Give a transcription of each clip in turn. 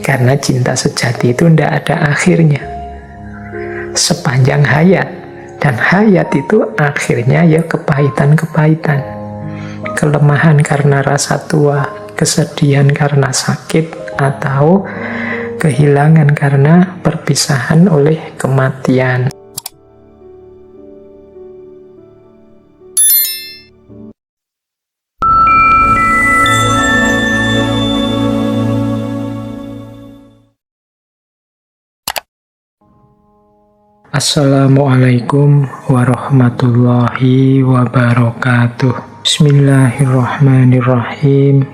Karena cinta sejati itu tidak ada akhirnya sepanjang hayat. Dan hayat itu akhirnya ya kepahitan-kepahitan, kelemahan karena rasa tua, kesedihan karena sakit, atau kehilangan karena perpisahan oleh kematian. Assalamualaikum warahmatullahi wabarakatuh. Bismillahirrahmanirrahim.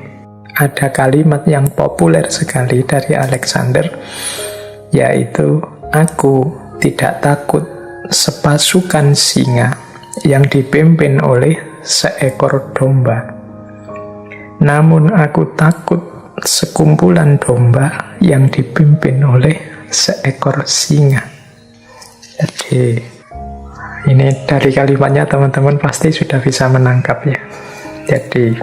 Ada kalimat yang populer sekali dari Alexander, yaitu aku tidak takut sepasukan singa yang dipimpin oleh seekor domba, namun aku takut sekumpulan domba yang dipimpin oleh seekor singa. Jadi ini dari kalimatnya teman-teman pasti sudah bisa menangkap ya. Jadi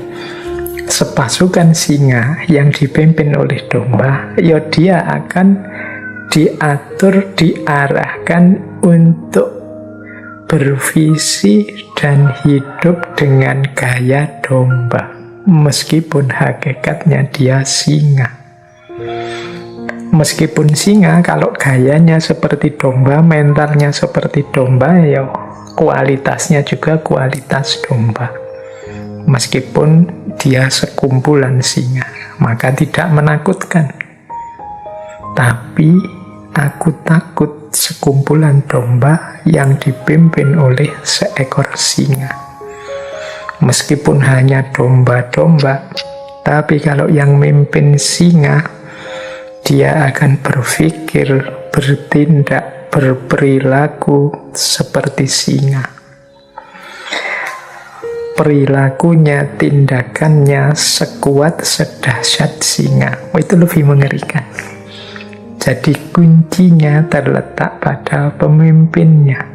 sepasukan singa yang dipimpin oleh domba, ya dia akan diatur, diarahkan untuk bervisi dan hidup dengan gaya domba, meskipun hakikatnya dia singa. Meskipun singa, kalau gayanya seperti domba, mentalnya seperti domba, ya kualitasnya juga kualitas domba. Meskipun dia sekumpulan singa, maka tidak menakutkan. Tapi aku takut sekumpulan domba yang dipimpin oleh seekor singa. Meskipun hanya domba-domba, tapi kalau yang mimpin singa, dia akan berpikir, bertindak, berperilaku seperti singa. Perilakunya, tindakannya sekuat, sedahsyat singa. Itu lebih mengerikan. Jadi kuncinya terletak pada pemimpinnya.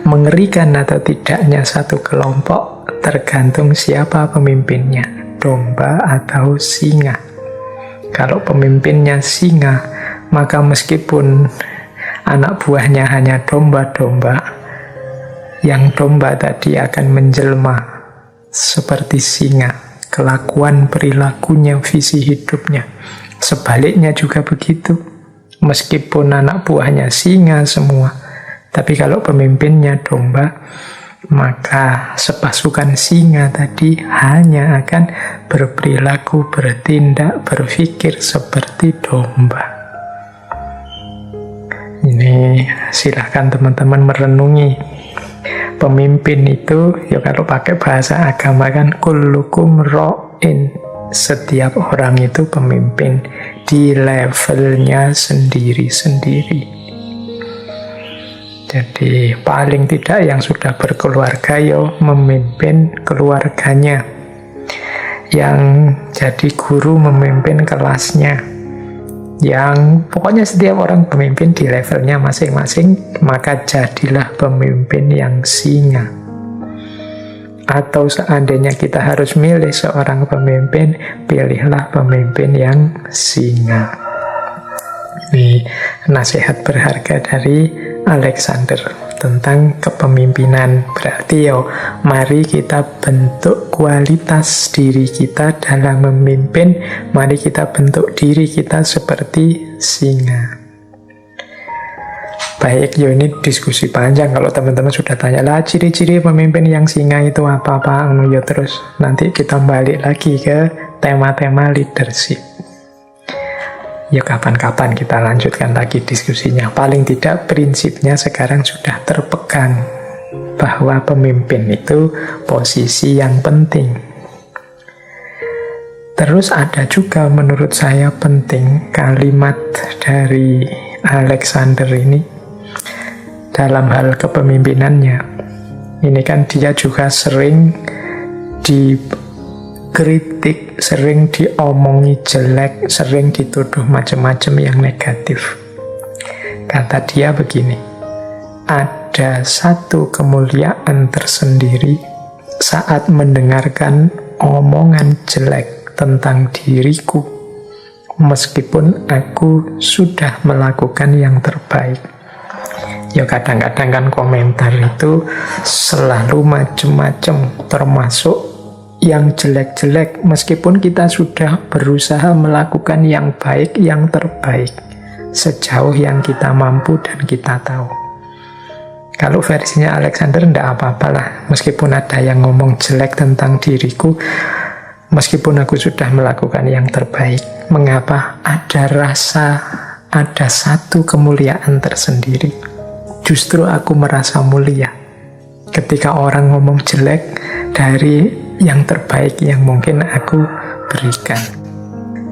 Mengerikan atau tidaknya satu kelompok tergantung siapa pemimpinnya, domba atau singa. Kalau pemimpinnya singa, maka meskipun anak buahnya hanya domba-domba, yang domba tadi akan menjelma seperti singa, kelakuan perilakunya, visi hidupnya. Sebaliknya juga begitu, meskipun anak buahnya singa semua, tapi kalau pemimpinnya domba, maka sepasukan singa tadi hanya akan berperilaku, bertindak, berpikir seperti domba. Ini silahkan teman-teman merenungi. Pemimpin itu, ya kalau pakai bahasa agama kan, kullukum ra'in. Setiap orang itu pemimpin di levelnya sendiri-sendiri. Jadi paling tidak yang sudah berkeluarga ya memimpin keluarganya, yang jadi guru memimpin kelasnya, yang pokoknya setiap orang pemimpin di levelnya masing-masing, maka jadilah pemimpin yang singa. Atau seandainya kita harus milih seorang pemimpin, pilihlah pemimpin yang singa. Ini nasihat berharga dari Alexander tentang kepemimpinan. Berarti mari kita bentuk kualitas diri kita dalam memimpin. Mari kita bentuk diri kita seperti singa. Baik, ini diskusi panjang. Kalau teman-teman sudah tanya lah ciri-ciri pemimpin yang singa itu apa-apa, terus nanti kita balik lagi ke tema-tema leadership. Ya kapan-kapan kita lanjutkan lagi diskusinya. Paling tidak prinsipnya sekarang sudah terpegang bahwa pemimpin itu posisi yang penting. Terus ada juga menurut saya penting kalimat dari Alexander ini dalam hal kepemimpinannya. Ini kan dia juga sering dikritik, sering diomongi jelek, sering dituduh macam-macam yang negatif. Kata dia begini, ada satu kemuliaan tersendiri saat mendengarkan omongan jelek tentang diriku, meskipun aku sudah melakukan yang terbaik. Ya kadang-kadang kan komentar itu selalu macam-macam, termasuk yang jelek-jelek, meskipun kita sudah berusaha melakukan yang baik, yang terbaik, sejauh yang kita mampu dan kita tahu. Kalau versinya Alexander, enggak apa-apalah, meskipun ada yang ngomong jelek tentang diriku, meskipun aku sudah melakukan yang terbaik. Mengapa? Ada satu kemuliaan tersendiri. Justru aku merasa mulia ketika orang ngomong jelek dari yang terbaik yang mungkin aku berikan.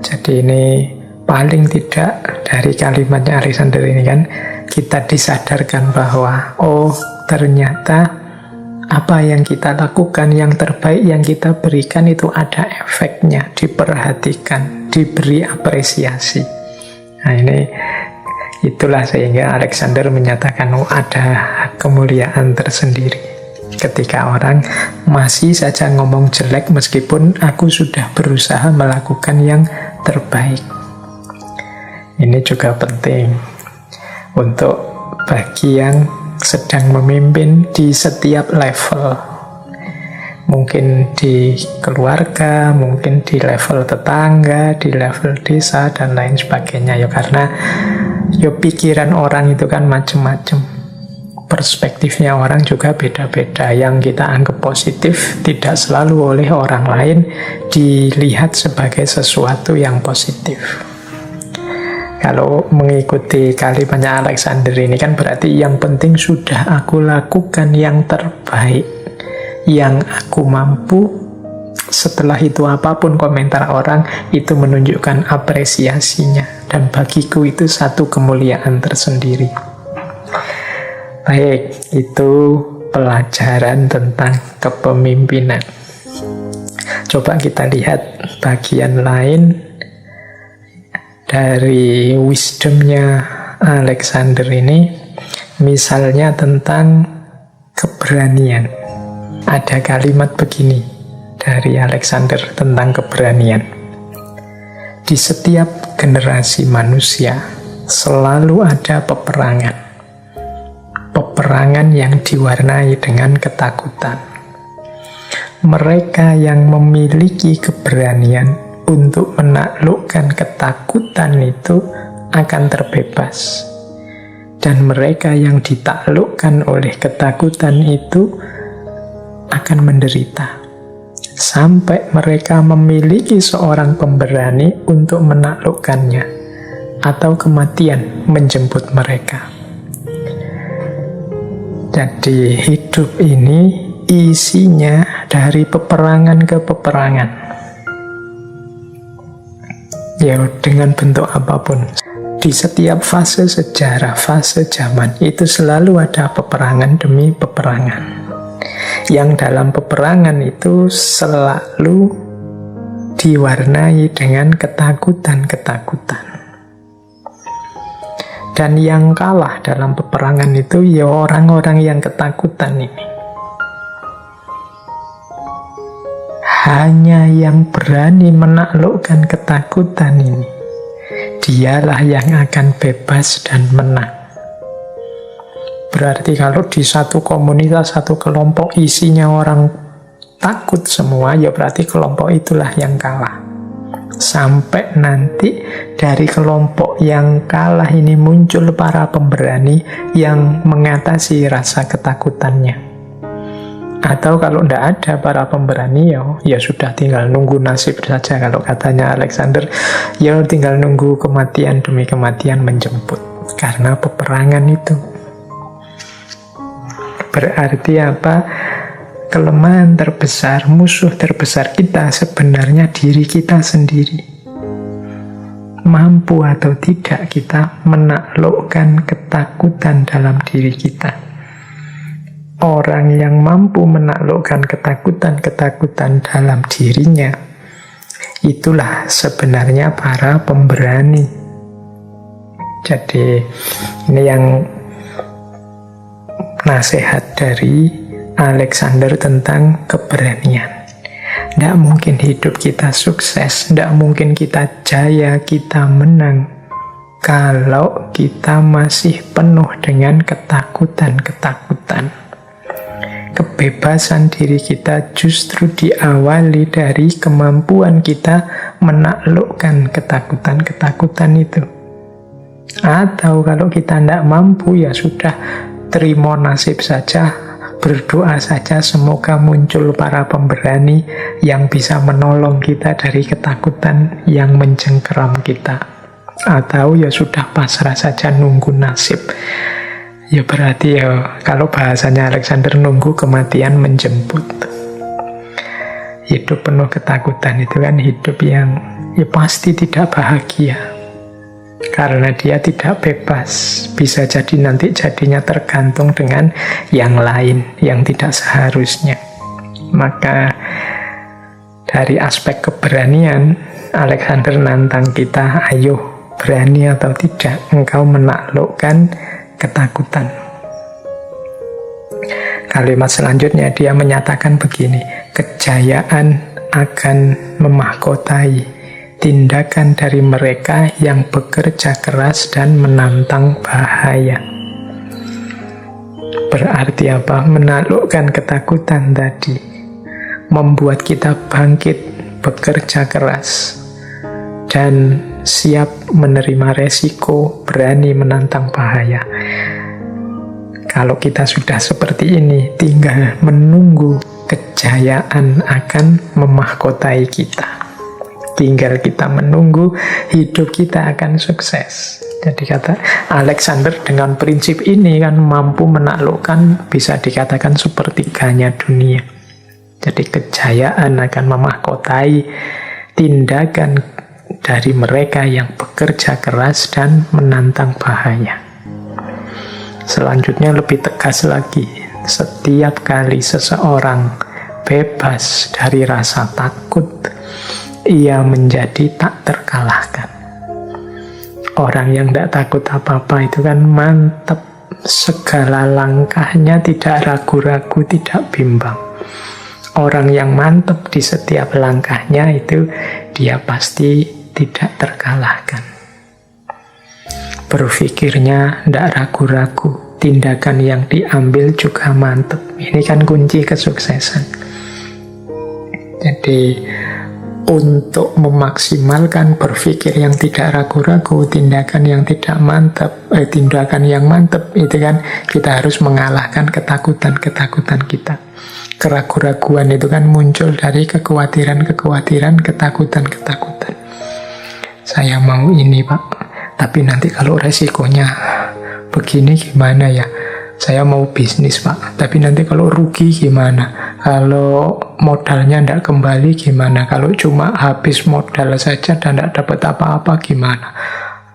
Jadi ini paling tidak dari kalimatnya Alexander ini kan, kita disadarkan bahwa oh ternyata apa yang kita lakukan, yang terbaik yang kita berikan itu ada efeknya, diperhatikan, diberi apresiasi. Nah ini itulah sehingga Alexander menyatakan oh ada kemuliaan tersendiri ketika orang masih saja ngomong jelek meskipun aku sudah berusaha melakukan yang terbaik. Ini juga penting untuk bagi yang sedang memimpin di setiap level. Mungkin di keluarga, mungkin di level tetangga, di level desa, dan lain sebagainya. Ya karena ya pikiran orang itu kan macam-macam. Perspektifnya orang juga beda-beda. Yang kita anggap positif tidak selalu oleh orang lain dilihat sebagai sesuatu yang positif. Kalau mengikuti kalimatnya Alexander ini kan berarti yang penting sudah aku lakukan yang terbaik, yang aku mampu. Setelah itu apapun komentar orang itu menunjukkan apresiasinya, dan bagiku itu satu kemuliaan tersendiri. Baik, itu pelajaran tentang kepemimpinan. Coba kita lihat bagian lain dari wisdomnya Alexander ini, misalnya tentang keberanian. Ada kalimat begini dari Alexander tentang keberanian. Di setiap generasi manusia selalu ada peperangan. Peperangan yang diwarnai dengan ketakutan. Mereka yang memiliki keberanian untuk menaklukkan ketakutan itu akan terbebas. Dan mereka yang ditaklukkan oleh ketakutan itu akan menderita. Sampai mereka memiliki seorang pemberani untuk menaklukkannya, atau kematian menjemput mereka. Jadi hidup ini isinya dari peperangan ke peperangan. Ya dengan bentuk apapun. Di setiap fase sejarah, fase zaman, itu selalu ada peperangan demi peperangan. Yang dalam peperangan itu selalu diwarnai dengan ketakutan-ketakutan. Dan yang kalah dalam peperangan itu ya orang-orang yang ketakutan ini. Hanya yang berani menaklukkan ketakutan ini, dialah yang akan bebas dan menang. Berarti kalau di satu komunitas, satu kelompok isinya orang takut semua, ya berarti kelompok itulah yang kalah. Sampai nanti dari kelompok yang kalah ini muncul para pemberani yang mengatasi rasa ketakutannya. Atau kalau tidak ada para pemberani, ya sudah tinggal nunggu nasib saja. Kalau katanya Alexander, ya tinggal nunggu kematian demi kematian menjemput. Karena peperangan itu. Berarti apa? Kelemahan terbesar, musuh terbesar kita sebenarnya diri kita sendiri. Mampu atau tidak kita menaklukkan ketakutan dalam diri kita. Orang yang mampu menaklukkan ketakutan-ketakutan dalam dirinya, itulah sebenarnya para pemberani. Jadi ini yang nasihat dari Alexander tentang keberanian. Tidak mungkin hidup kita sukses, tidak mungkin kita jaya, kita menang, kalau kita masih penuh dengan ketakutan-ketakutan. Kebebasan diri kita justru diawali dari kemampuan kita menaklukkan ketakutan-ketakutan itu. Atau kalau kita tidak mampu, ya sudah, terima nasib saja. Berdoa saja semoga muncul para pemberani yang bisa menolong kita dari ketakutan yang mencengkeram kita. Atau ya sudah, pasrah saja nunggu nasib. Ya berarti ya kalau bahasanya Alexander, nunggu kematian menjemput. Hidup penuh ketakutan itu kan hidup yang ya pasti tidak bahagia. Karena dia tidak bebas, bisa jadi nanti jadinya tergantung dengan yang lain, yang tidak seharusnya. Maka dari aspek keberanian, Alexander nantang kita, ayo berani atau tidak engkau menaklukkan ketakutan. Kalimat selanjutnya dia menyatakan begini, kejayaan akan memahkotai tindakan dari mereka yang bekerja keras dan menantang bahaya. Berarti apa? Menaklukkan ketakutan tadi membuat kita bangkit, bekerja keras, dan siap menerima resiko, berani menantang bahaya. Kalau kita sudah seperti ini, tinggal menunggu kejayaan akan memahkotai kita. Tinggal kita menunggu, hidup kita akan sukses. Jadi kata Alexander, dengan prinsip ini kan mampu menaklukkan, bisa dikatakan sepertiganya dunia. Jadi kejayaan akan memahkotai tindakan dari mereka yang bekerja keras dan menantang bahaya. Selanjutnya lebih tegas lagi, setiap kali seseorang bebas dari rasa takut, ia menjadi tak terkalahkan. Orang yang tidak takut apa-apa itu kan mantap, segala langkahnya tidak ragu-ragu, tidak bimbang. Orang yang mantap di setiap langkahnya itu dia pasti tidak terkalahkan. Berpikirnya tidak ragu-ragu, tindakan yang diambil juga mantap. Ini kan kunci kesuksesan. Jadi untuk memaksimalkan berpikir yang tidak ragu-ragu, tindakan yang tidak mantap, tindakan yang mantap itu kan kita harus mengalahkan ketakutan-ketakutan kita. Keraguan-raguan itu kan muncul dari kekhawatiran-kekhawatiran, ketakutan-ketakutan. Saya mau ini Pak, tapi nanti kalau resikonya begini gimana ya? Saya mau bisnis Pak, tapi nanti kalau rugi gimana? Kalau modalnya tidak kembali gimana? Kalau cuma habis modal saja dan tidak dapat apa-apa gimana?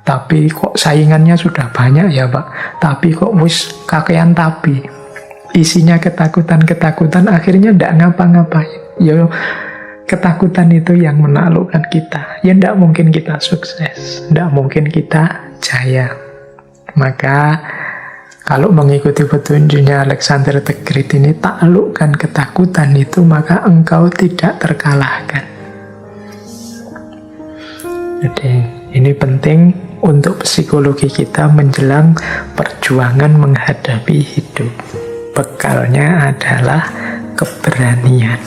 Tapi kok saingannya sudah banyak ya Pak? Tapi kok wis kakean tapi? Isinya ketakutan-ketakutan, akhirnya tidak ngapa-ngapain. Ya ketakutan itu yang menaklukkan kita. Ya tidak mungkin kita sukses, tidak mungkin kita jaya. Maka kalau mengikuti petunjuknya Alexander the Great ini, taklukkan ketakutan itu, maka engkau tidak terkalahkan. Jadi ini penting untuk psikologi kita menjelang perjuangan menghadapi hidup. Bekalnya adalah keberanian.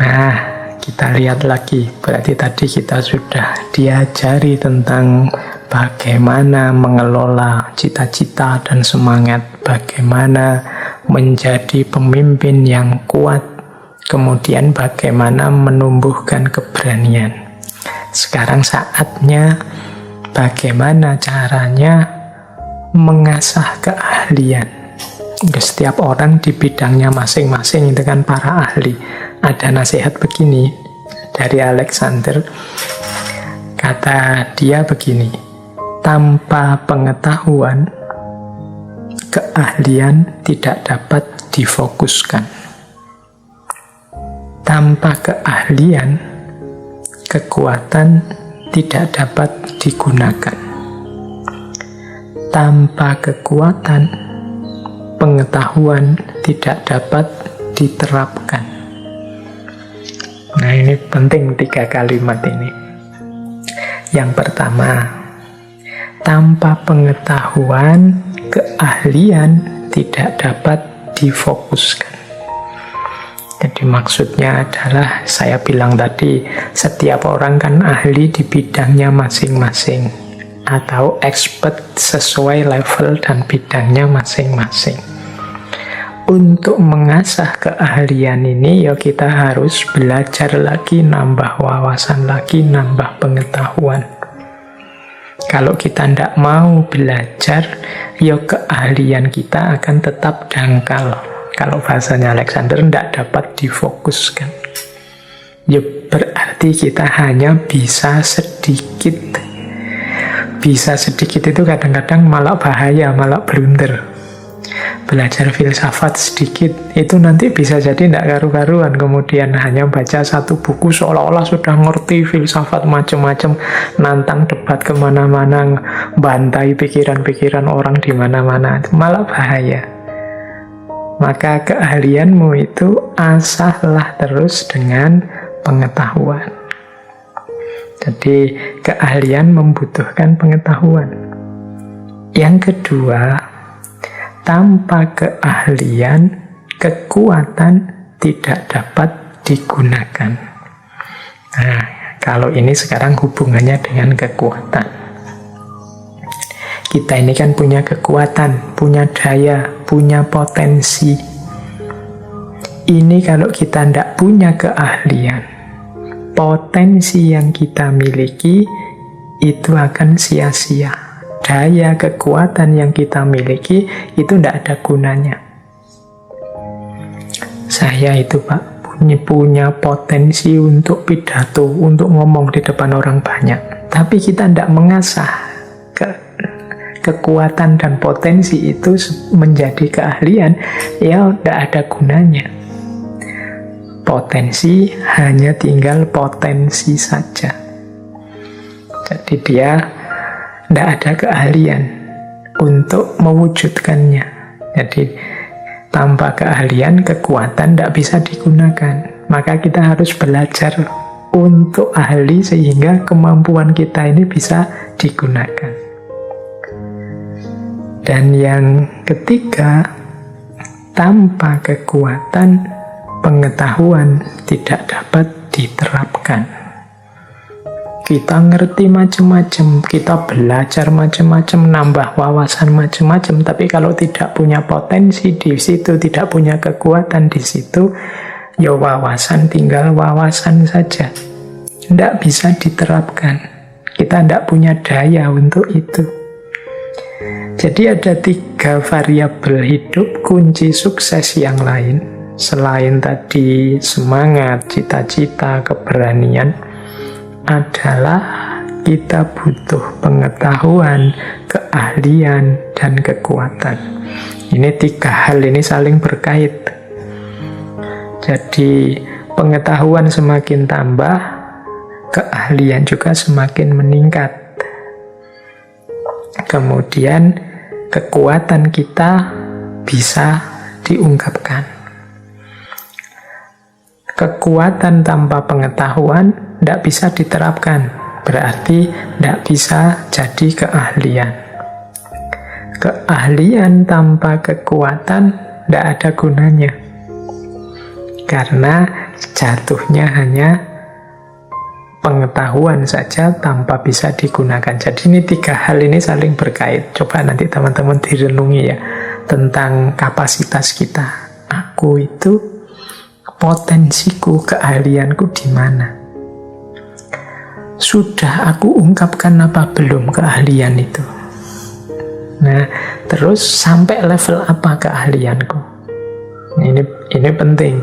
Nah, kita lihat lagi. Berarti tadi kita sudah diajari tentang bagaimana mengelola cita-cita dan semangat, bagaimana menjadi pemimpin yang kuat, kemudian bagaimana menumbuhkan keberanian. Sekarang saatnya bagaimana caranya mengasah keahlian. Setiap orang di bidangnya masing-masing itu kan para ahli. Ada nasihat begini dari Alexander, kata dia begini, tanpa pengetahuan, keahlian tidak dapat difokuskan. Tanpa keahlian, kekuatan tidak dapat digunakan. Tanpa kekuatan, pengetahuan tidak dapat diterapkan. Nah, ini penting 3 kalimat ini. Yang pertama, tanpa pengetahuan, keahlian tidak dapat difokuskan. Jadi maksudnya adalah, saya bilang tadi, setiap orang kan ahli di bidangnya masing-masing, atau expert sesuai level dan bidangnya masing-masing. Untuk mengasah keahlian ini, ya kita harus belajar lagi, nambah wawasan lagi, nambah pengetahuan. Kalau kita tidak mau belajar, ya keahlian kita akan tetap dangkal. Kalau bahasanya Alexander, tidak dapat difokuskan. Ya berarti kita hanya bisa sedikit. Bisa sedikit itu kadang-kadang malah bahaya, malah blunder. Belajar filsafat sedikit, itu nanti bisa jadi tidak karu-karuan. Kemudian hanya baca satu buku seolah-olah sudah ngerti filsafat macam-macam, nantang debat kemana-mana, bantai pikiran-pikiran orang di mana-mana. Malah bahaya. Maka keahlianmu itu asahlah terus dengan pengetahuan. Jadi keahlian membutuhkan pengetahuan. Yang kedua, tanpa keahlian, kekuatan tidak dapat digunakan. Nah, kalau ini sekarang hubungannya dengan kekuatan. Kita ini kan punya kekuatan, punya daya, punya potensi. Ini kalau kita tidak punya keahlian, potensi yang kita miliki itu akan sia-sia. Daya, kekuatan yang kita miliki itu tidak ada gunanya. Saya itu Pak, punya potensi untuk pidato, untuk ngomong di depan orang banyak. Tapi kita tidak mengasah kekuatan dan potensi itu menjadi keahlian, ya tidak ada gunanya. Potensi hanya tinggal potensi saja. Jadi dia tidak ada keahlian untuk mewujudkannya. Jadi tanpa keahlian, kekuatan tidak bisa digunakan. Maka kita harus belajar untuk ahli sehingga kemampuan kita ini bisa digunakan. Dan yang ketiga, tanpa kekuatan, pengetahuan tidak dapat diterapkan. Kita ngerti macam-macam, kita belajar macam-macam, nambah wawasan macam-macam, tapi kalau tidak punya potensi di situ, tidak punya kekuatan di situ, ya wawasan tinggal wawasan saja. Tidak bisa diterapkan. Kita tidak punya daya untuk itu. Jadi ada 3 variabel hidup kunci sukses yang lain. Selain tadi semangat, cita-cita, keberanian, adalah kita butuh pengetahuan, keahlian, dan kekuatan. Ini 3 hal ini saling berkait. Jadi pengetahuan semakin tambah, keahlian juga semakin meningkat. Kemudian kekuatan kita bisa diungkapkan. Kekuatan tanpa pengetahuan tidak bisa diterapkan, berarti tidak bisa jadi keahlian. Keahlian tanpa kekuatan tidak ada gunanya, karena jatuhnya hanya pengetahuan saja tanpa bisa digunakan. Jadi ini 3 hal ini saling berkait. Coba nanti teman-teman direnungi ya, tentang kapasitas kita. Aku itu, potensiku, keahlianku di mana? Sudah aku ungkapkan apa belum keahlian itu? Nah, terus sampai level apa keahlianku? Ini penting.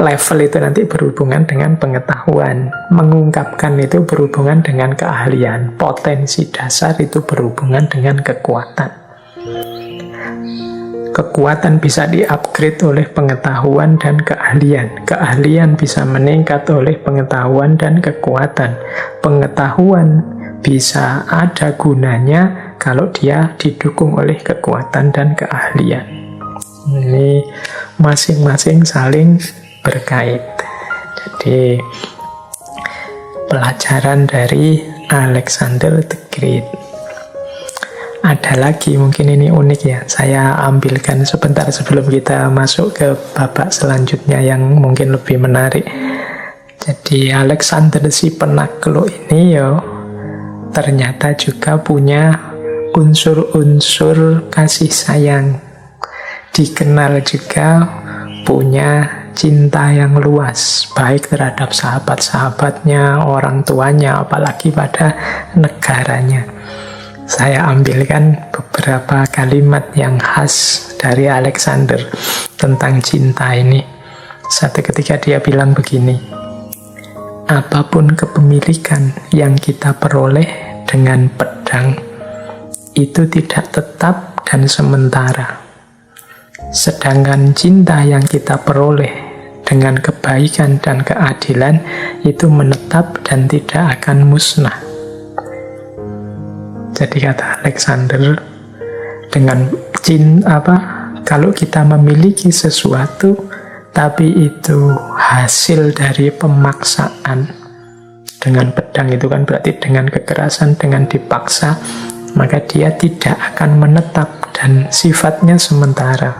Level itu nanti berhubungan dengan pengetahuan. Mengungkapkan itu berhubungan dengan keahlian. Potensi dasar itu berhubungan dengan kekuatan. Kekuatan bisa di-upgrade oleh pengetahuan dan keahlian. Keahlian bisa meningkat oleh pengetahuan dan kekuatan. Pengetahuan bisa ada gunanya kalau dia didukung oleh kekuatan dan keahlian. Ini masing-masing saling berkait. Jadi pelajaran dari Alexander the Great. Ada lagi, mungkin ini unik ya, saya ambilkan sebentar sebelum kita masuk ke babak selanjutnya yang mungkin lebih menarik. Jadi Alexander si penakluk ini ternyata juga punya unsur-unsur kasih sayang. Dikenal juga punya cinta yang luas, baik terhadap sahabat-sahabatnya, orang tuanya, apalagi pada negaranya. Saya ambilkan beberapa kalimat yang khas dari Alexander tentang cinta ini. Satu ketika dia bilang begini, apapun kepemilikan yang kita peroleh dengan pedang, itu tidak tetap dan sementara. Sedangkan cinta yang kita peroleh dengan kebaikan dan keadilan itu menetap dan tidak akan musnah. Jadi kata Alexander, dengan kalau kita memiliki sesuatu tapi itu hasil dari pemaksaan, dengan pedang itu kan berarti dengan kekerasan, dengan dipaksa, maka dia tidak akan menetap dan sifatnya sementara.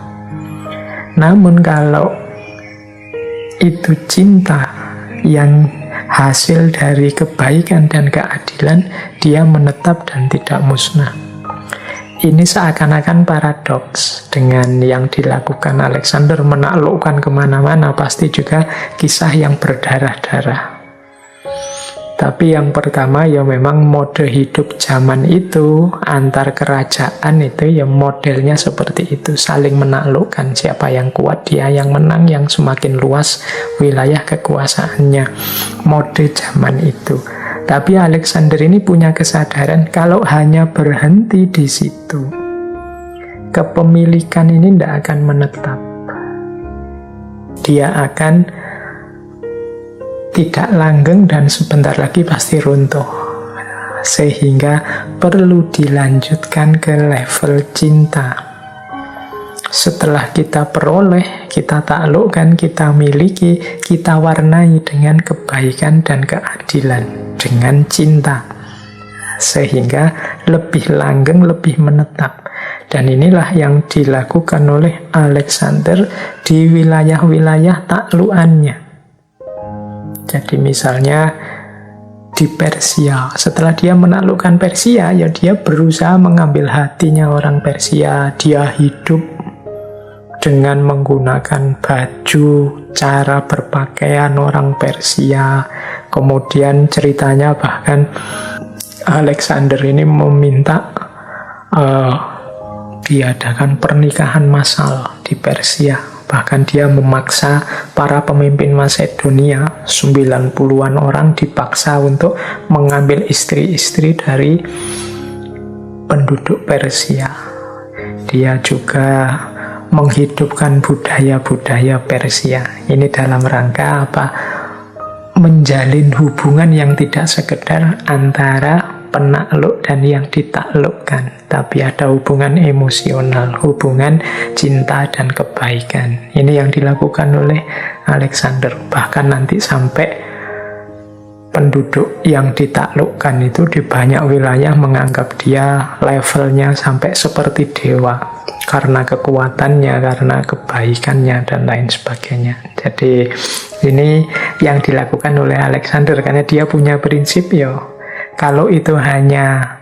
Namun kalau itu cinta yang hasil dari kebaikan dan keadilan, dia menetap dan tidak musnah. Ini seakan-akan paradoks dengan yang dilakukan Alexander, menaklukkan kemana-mana, pasti juga kisah yang berdarah-darah. Tapi yang pertama memang mode hidup zaman itu, antar kerajaan itu modelnya seperti itu, saling menaklukkan, siapa yang kuat dia yang menang, yang semakin luas wilayah kekuasaannya, mode zaman itu. Tapi Alexander ini punya kesadaran kalau hanya berhenti di situ, kepemilikan ini tidak akan menetap, dia akan tidak langgeng dan sebentar lagi pasti runtuh. Sehingga perlu dilanjutkan ke level cinta. Setelah kita peroleh, kita taklukkan, kita miliki, kita warnai dengan kebaikan dan keadilan, dengan cinta. Sehingga lebih langgeng, lebih menetap. Dan inilah yang dilakukan oleh Alexander di wilayah-wilayah taklukannya. Jadi misalnya di Persia, setelah dia menaklukkan Persia, dia berusaha mengambil hatinya orang Persia. Dia hidup dengan menggunakan baju, cara berpakaian orang Persia. Kemudian ceritanya bahkan Alexander ini meminta diadakan pernikahan massal di Persia. Bahkan dia memaksa para pemimpin Macedonia, 90-an orang dipaksa untuk mengambil istri-istri dari penduduk Persia. Dia juga menghidupkan budaya-budaya Persia. Ini dalam rangka apa? Menjalin hubungan yang tidak sekedar antara penakluk dan yang ditaklukkan, tapi ada hubungan emosional, hubungan cinta dan kebaikan. Ini yang dilakukan oleh Alexander. Bahkan nanti sampai penduduk yang ditaklukkan itu di banyak wilayah menganggap dia levelnya sampai seperti dewa karena kekuatannya, karena kebaikannya dan lain sebagainya. Jadi ini yang dilakukan oleh Alexander karena dia punya prinsip kalau itu hanya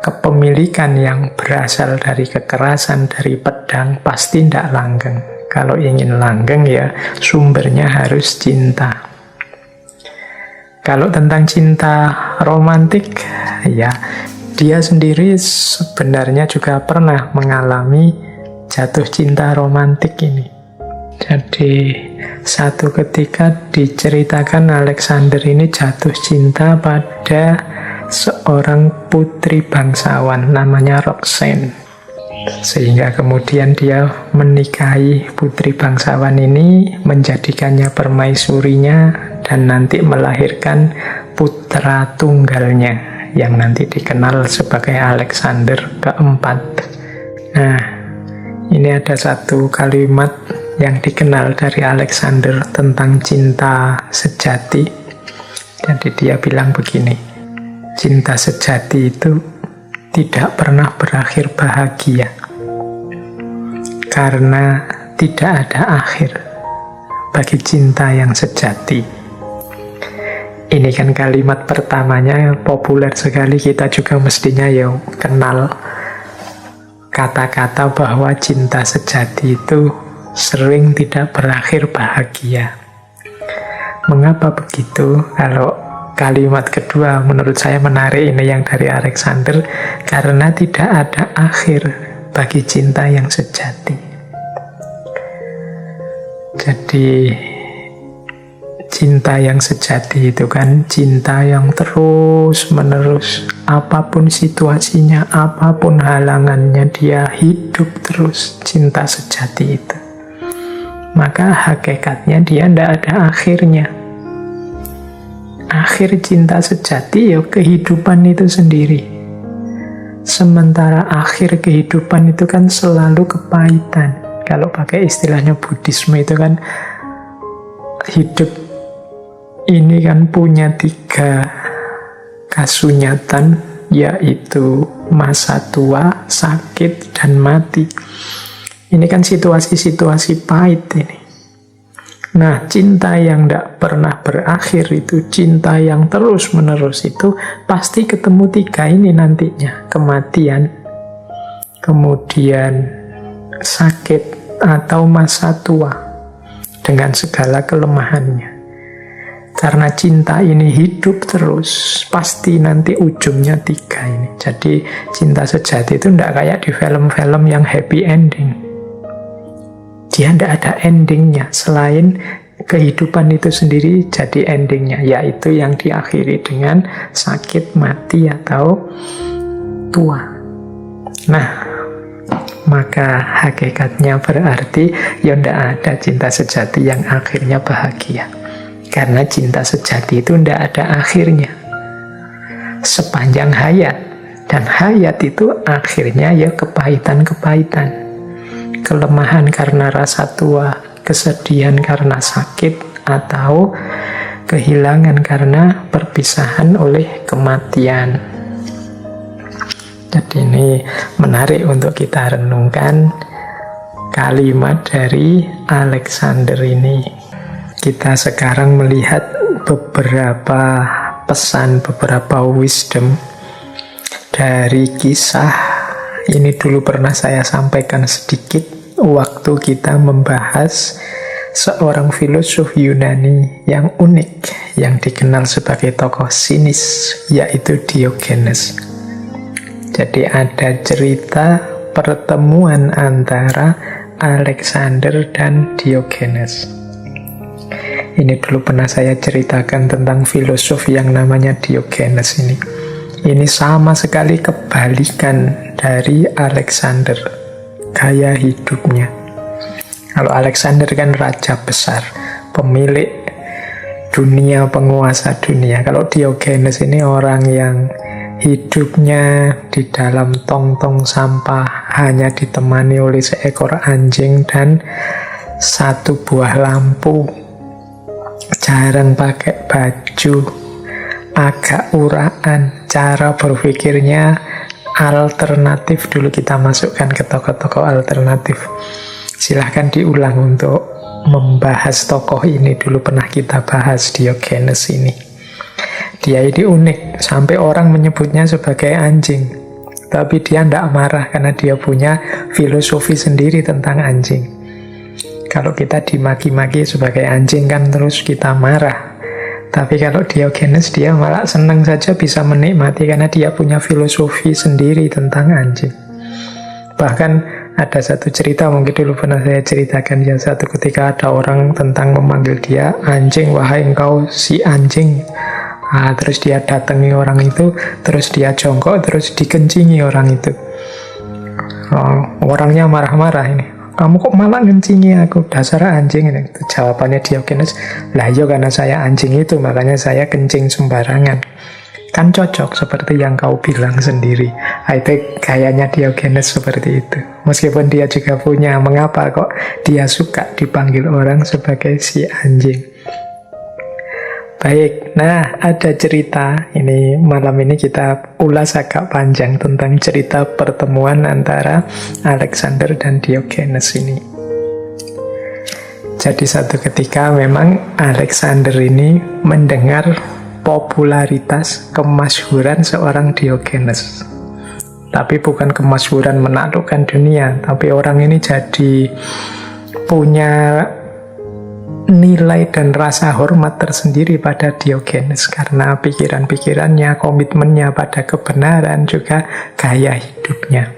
kepemilikan yang berasal dari kekerasan, dari pedang, pasti tidak langgeng. Kalau ingin langgeng sumbernya harus cinta. Kalau tentang cinta romantik, dia sendiri sebenarnya juga pernah mengalami jatuh cinta romantik ini. Jadi satu ketika diceritakan Alexander ini jatuh cinta pada seorang putri bangsawan namanya Roxanne. Sehingga kemudian dia menikahi putri bangsawan ini, menjadikannya permaisurinya, dan nanti melahirkan putra tunggalnya yang nanti dikenal sebagai Alexander keempat. Nah, Ini ada satu kalimat yang dikenal dari Alexander tentang cinta sejati. Jadi dia bilang begini, cinta sejati itu tidak pernah berakhir bahagia karena tidak ada akhir bagi cinta yang sejati. Ini kan kalimat pertamanya populer sekali, kita juga mestinya ya kenal kata-kata bahwa cinta sejati itu sering tidak berakhir bahagia. Mengapa begitu? Kalau kalimat kedua menurut saya menarik, ini yang dari Alexander, karena tidak ada akhir bagi cinta yang sejati. Jadi cinta yang sejati itu kan cinta yang terus menerus, apapun situasinya, apapun halangannya, dia hidup terus, cinta sejati itu. Maka hakikatnya dia tidak ada akhirnya. Akhir cinta sejati ya kehidupan itu sendiri. Sementara akhir kehidupan itu kan selalu kepahitan. Kalau pakai istilahnya Buddhisme itu kan hidup ini kan punya 3 kasunyatan, yaitu masa tua, sakit, dan mati. Ini kan situasi-situasi pahit ini. Nah, cinta yang tidak pernah berakhir itu, cinta yang terus-menerus itu, pasti ketemu 3 ini nantinya. Kematian, kemudian sakit, atau masa tua, dengan segala kelemahannya. Karena cinta ini hidup terus, pasti nanti ujungnya 3 ini. Jadi cinta sejati itu tidak kayak di film-film yang happy ending. Dia tidak ada endingnya, selain kehidupan itu sendiri jadi endingnya, yaitu yang diakhiri dengan sakit, mati, atau tua. Nah, maka hakikatnya berarti ya tidak ada cinta sejati yang akhirnya bahagia. Karena cinta sejati itu tidak ada akhirnya sepanjang hayat. Dan hayat itu akhirnya ya kepahitan-kepahitan. Kelemahan karena rasa tua, kesedihan karena sakit, atau kehilangan karena perpisahan oleh kematian. Jadi ini menarik untuk kita renungkan kalimat dari Alexander ini. Kita sekarang melihat beberapa pesan, beberapa wisdom dari kisah. Ini dulu pernah saya sampaikan sedikit waktu kita membahas seorang filosof Yunani yang unik, yang dikenal sebagai tokoh sinis, yaitu Diogenes. Jadi ada cerita pertemuan antara Alexander dan Diogenes. Ini dulu pernah saya ceritakan tentang filosof yang namanya Diogenes ini. Ini sama sekali kebalikan dari Alexander, gaya hidupnya. Kalau Alexander kan raja besar, pemilik dunia, penguasa dunia. Kalau Diogenes ini orang yang hidupnya di dalam tong-tong sampah, hanya ditemani oleh seekor anjing dan 1 buah lampu. Jarang pakai baju, agak uraan, cara berpikirnya alternatif. Dulu kita masukkan ke tokoh-tokoh alternatif. Silahkan diulang untuk membahas tokoh ini. Dulu pernah kita bahas Diogenes ini. Dia ini unik, sampai orang menyebutnya sebagai anjing. Tapi dia tidak marah karena dia punya filosofi sendiri tentang anjing. Kalau kita dimaki-maki sebagai anjing kan terus kita marah. Tapi kalau Diogenes dia malah senang saja, bisa menikmati karena dia punya filosofi sendiri tentang anjing. Bahkan ada satu cerita, mungkin dulu pernah saya ceritakan ya, satu ketika ada orang tentang memanggil dia anjing, wahai engkau si anjing. Terus dia datangi orang itu, terus dia jongkok, terus dikencingi orang itu. Orangnya marah-marah ini. Kamu kok malah ngencingi aku, dasar anjing ini. Jawabannya Diogenes, lah iya karena saya anjing itu, makanya saya kencing sembarangan. Kan cocok seperti yang kau bilang sendiri. Itu kayaknya Diogenes seperti itu. Meskipun dia juga punya, mengapa kok dia suka dipanggil orang sebagai si anjing. Baik, nah ada cerita, ini malam ini kita ulas agak panjang tentang cerita pertemuan antara Alexander dan Diogenes ini. Jadi satu ketika memang Alexander ini mendengar popularitas, kemasyhuran seorang Diogenes. Tapi bukan kemasyhuran menaklukkan dunia, tapi orang ini jadi punya nilai dan rasa hormat tersendiri pada Diogenes karena pikiran-pikirannya, komitmennya pada kebenaran, juga gaya hidupnya.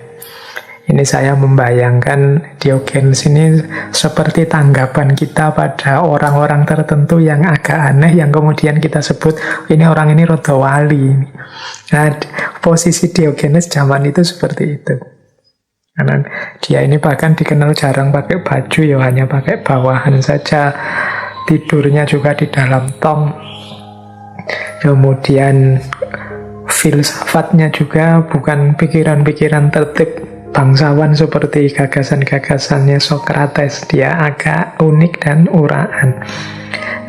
Ini saya membayangkan Diogenes ini seperti tanggapan kita pada orang-orang tertentu yang agak aneh, yang kemudian kita sebut ini orang ini rada wali. Nah, posisi Diogenes zaman itu seperti itu. Karena dia ini bahkan dikenal jarang pakai baju, ya hanya pakai bawahan saja. Tidurnya juga di dalam tong. Kemudian filsafatnya juga bukan pikiran-pikiran tertib bangsawan seperti gagasan-gagasannya Socrates. Dia agak unik dan uraan.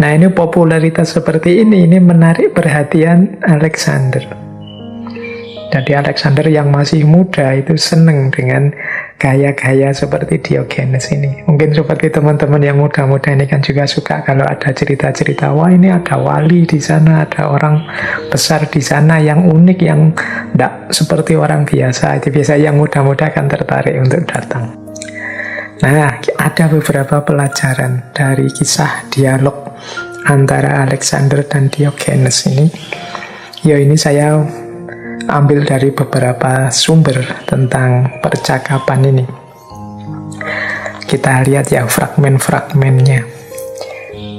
Nah, ini popularitas seperti ini menarik perhatian Alexander. Jadi Alexander yang masih muda itu seneng dengan gaya-gaya seperti Diogenes ini. Mungkin seperti teman-teman yang muda-muda ini kan juga suka kalau ada cerita-cerita, wah ini ada wali di sana, ada orang besar di sana yang unik, yang tidak seperti orang biasa. Itu biasanya yang muda-muda kan tertarik untuk datang. Nah, ada beberapa pelajaran dari kisah dialog antara Alexander dan Diogenes ini. Ya, ini saya ambil dari beberapa sumber tentang percakapan ini. Kita lihat ya fragmen-fragmennya.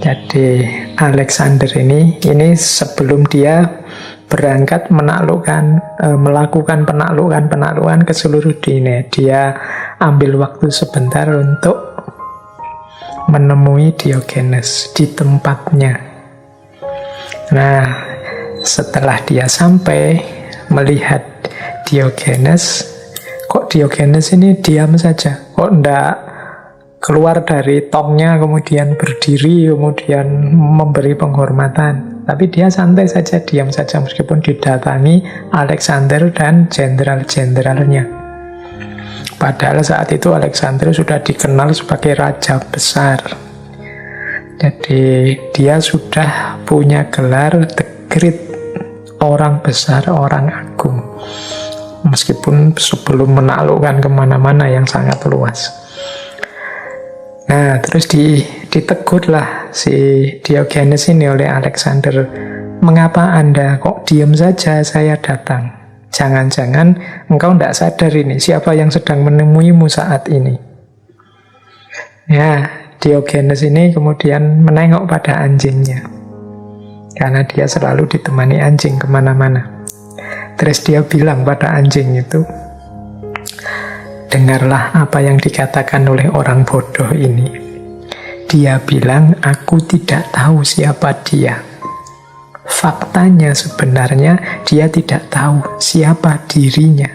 Jadi Alexander ini sebelum dia berangkat melakukan penaklukan ke seluruh dunia, dia ambil waktu sebentar untuk menemui Diogenes di tempatnya. Nah, setelah dia sampai melihat Diogenes, kok Diogenes ini diam saja, kok ndak keluar dari tongnya kemudian berdiri kemudian memberi penghormatan, tapi dia santai saja, diam saja meskipun didatangi Alexander dan jenderal-jenderalnya. Padahal saat itu Alexander sudah dikenal sebagai raja besar. Jadi dia sudah punya gelar the Great, orang besar, orang agung. Meskipun sebelum menaklukkan kemana-mana yang sangat luas. Nah, terus ditegurlah si Diogenes ini oleh Alexander. Mengapa Anda kok diam saja saya datang? Jangan-jangan engkau tidak sadar ini siapa yang sedang menemuimu saat ini. Ya, Diogenes ini kemudian menengok pada anjingnya. Karena dia selalu ditemani anjing kemana-mana. Terus dia bilang pada anjing itu, dengarlah apa yang dikatakan oleh orang bodoh ini. Dia bilang, aku tidak tahu siapa dia. Faktanya sebenarnya dia tidak tahu siapa dirinya.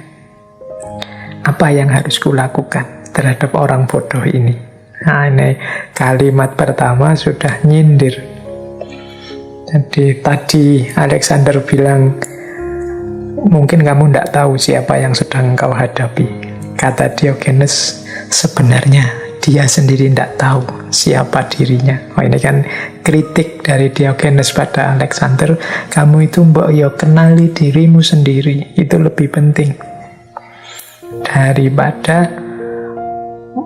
Apa yang harus kulakukan terhadap orang bodoh ini? Nah, ini kalimat pertama sudah nyindir. Jadi tadi Alexander bilang, mungkin kamu tidak tahu siapa yang sedang kau hadapi. Kata Diogenes, sebenarnya dia sendiri tidak tahu siapa dirinya. Oh, ini kan kritik dari Diogenes pada Alexander. Kamu itu mbok yo kenali dirimu sendiri, itu lebih penting daripada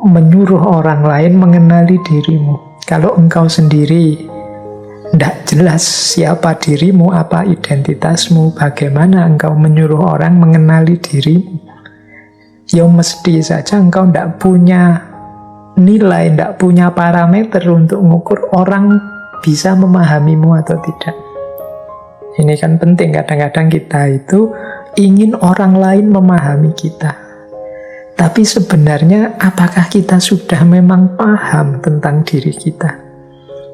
menyuruh orang lain mengenali dirimu. Kalau engkau sendiri tidak jelas siapa dirimu, apa identitasmu, bagaimana engkau menyuruh orang mengenali dirimu, ya mesti saja engkau tidak punya nilai, tidak punya parameter untuk mengukur orang bisa memahamimu atau tidak. Ini kan penting, kadang-kadang kita itu ingin orang lain memahami kita. Tapi sebenarnya apakah kita sudah memang paham tentang diri kita?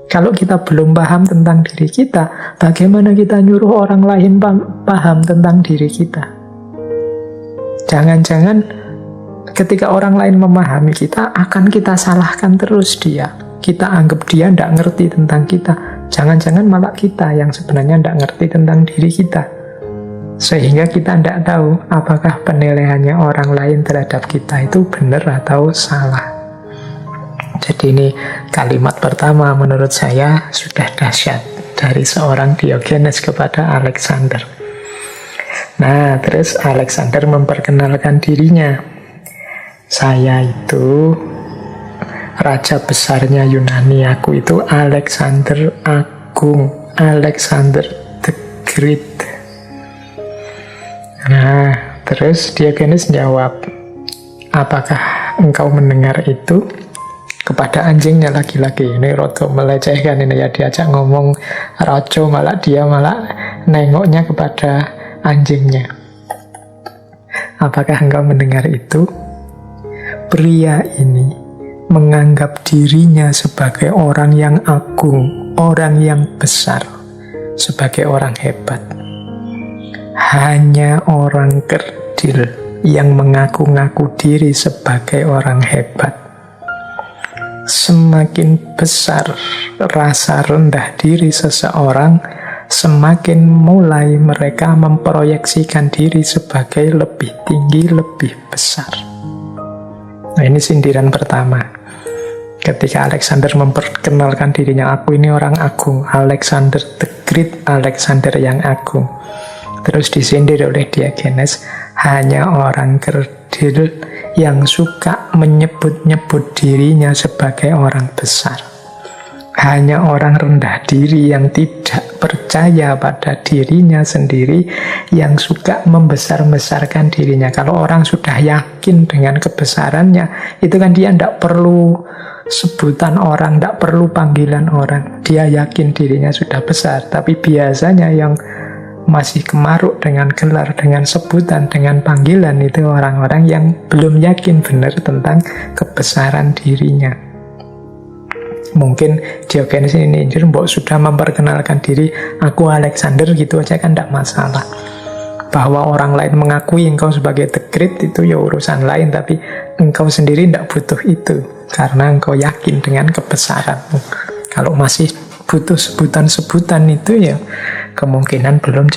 Kalau kita belum paham tentang diri kita, bagaimana kita nyuruh orang lain paham tentang diri kita? Jangan-jangan ketika orang lain memahami kita, akan kita salahkan terus dia. Kita anggap dia tidak ngerti tentang kita. Jangan-jangan malah kita yang sebenarnya tidak ngerti tentang diri kita. Sehingga kita tidak tahu apakah penilaiannya orang lain terhadap kita itu benar atau salah. Jadi ini kalimat pertama menurut saya sudah dahsyat dari seorang Diogenes kepada Alexander. Nah, terus Alexander memperkenalkan dirinya. Saya itu raja besarnya Yunani, aku itu Alexander Agung, Alexander the Great. Nah, terus Diogenes jawab, apakah engkau mendengar itu? Kepada anjingnya lagi-lagi. Ini roto melecehkan ini ya, diajak ngomong rojo, malah dia malah nengoknya kepada anjingnya. Apakah engkau mendengar itu? Pria ini menganggap dirinya sebagai orang yang agung, orang yang besar, sebagai orang hebat. Hanya orang kerdil yang mengaku-ngaku diri sebagai orang hebat. Semakin besar rasa rendah diri seseorang, semakin mulai mereka memproyeksikan diri sebagai lebih tinggi, lebih besar. Nah, ini sindiran pertama. Ketika Alexander memperkenalkan dirinya, aku ini orang agung, Alexander the Great, Alexander yang agung. Terus disindir oleh Diogenes, hanya orang kerdil yang suka menyebut-nyebut dirinya sebagai orang besar. Hanya orang rendah diri yang tidak percaya pada dirinya sendiri yang suka membesar-besarkan dirinya. Kalau orang sudah yakin dengan kebesarannya, itu kan dia tidak perlu sebutan orang, tidak perlu panggilan orang. Dia yakin dirinya sudah besar. Tapi biasanya yang masih kemaruk dengan gelar, dengan sebutan, dengan panggilan, itu orang-orang yang belum yakin benar tentang kebesaran dirinya. Mungkin Diogenes ini mbok sudah memperkenalkan diri, aku Alexander gitu aja kan tidak masalah. Bahwa orang lain mengakui engkau sebagai the great itu ya urusan lain, tapi engkau sendiri tidak butuh itu karena engkau yakin dengan kebesaranmu. Kalau masih butuh sebutan-sebutan itu ya kemungkinan belum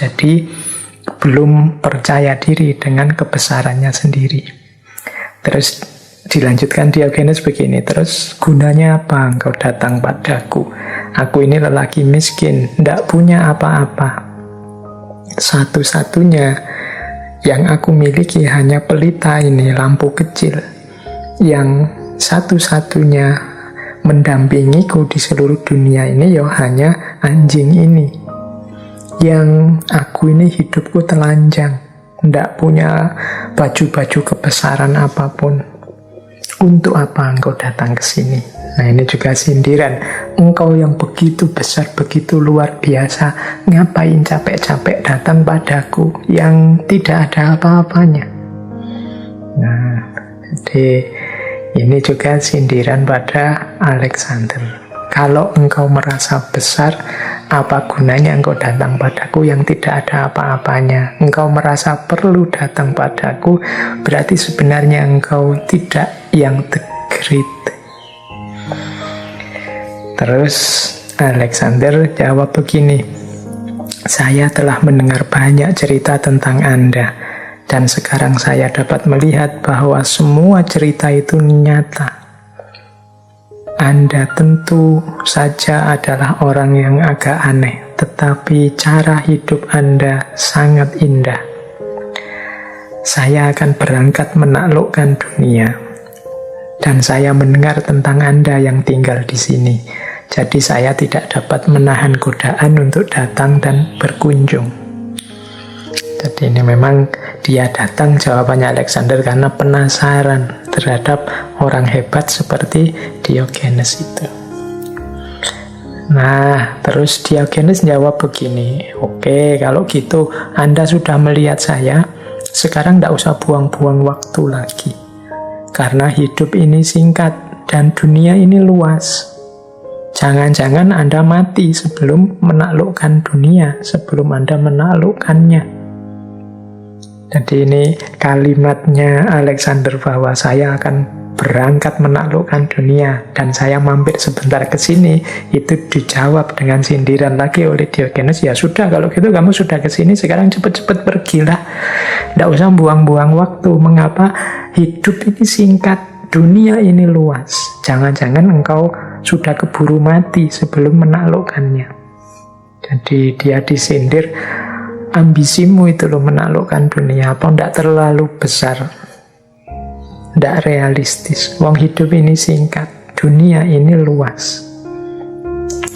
percaya diri dengan kebesarannya sendiri. Terus dilanjutkan Diogenes begini, terus gunanya apa engkau datang padaku? Aku ini lelaki miskin, tidak punya apa-apa. Satu-satunya yang aku miliki hanya pelita ini, lampu kecil. Yang satu-satunya mendampingiku di seluruh dunia ini ya hanya anjing ini. Yang aku ini hidupku telanjang, tidak punya baju-baju kebesaran apapun. Untuk apa engkau datang ke sini? Nah, ini juga sindiran. Engkau yang begitu besar, begitu luar biasa, ngapain capek-capek datang padaku yang tidak ada apa-apanya? Nah, jadi ini juga sindiran pada Alexander. Kalau engkau merasa besar, apa gunanya engkau datang padaku yang tidak ada apa-apanya? Engkau merasa perlu datang padaku, berarti sebenarnya engkau tidak yang the great. Terus Alexander jawab begini, saya telah mendengar banyak cerita tentang Anda, dan sekarang saya dapat melihat bahwa semua cerita itu nyata. Anda tentu saja adalah orang yang agak aneh, tetapi cara hidup Anda sangat indah. Saya akan berangkat menaklukkan dunia, dan saya mendengar tentang Anda yang tinggal di sini. Jadi saya tidak dapat menahan godaan untuk datang dan berkunjung. Jadi ini memang dia datang, jawabannya Alexander, karena penasaran terhadap orang hebat seperti Diogenes itu. Nah, terus Diogenes jawab begini, oke, kalau gitu Anda sudah melihat saya, sekarang tidak usah buang-buang waktu lagi. Karena hidup ini singkat dan dunia ini luas. Jangan-jangan Anda mati sebelum menaklukkan dunia, sebelum Anda menaklukkannya. Jadi ini kalimatnya Alexander bahwa saya akan berangkat menaklukkan dunia dan saya mampir sebentar ke sini, itu dijawab dengan sindiran lagi oleh Diogenes. Ya sudah, kalau gitu kamu sudah ke sini, sekarang cepat-cepat pergilah. Tidak usah buang-buang waktu. Mengapa? Hidup ini singkat, dunia ini luas. Jangan-jangan engkau sudah keburu mati sebelum menaklukkannya. Jadi dia disindir, ambisimu itu loh menaklukkan dunia, apa tidak terlalu besar? Tidak realistis. Wong hidup ini singkat, dunia ini luas.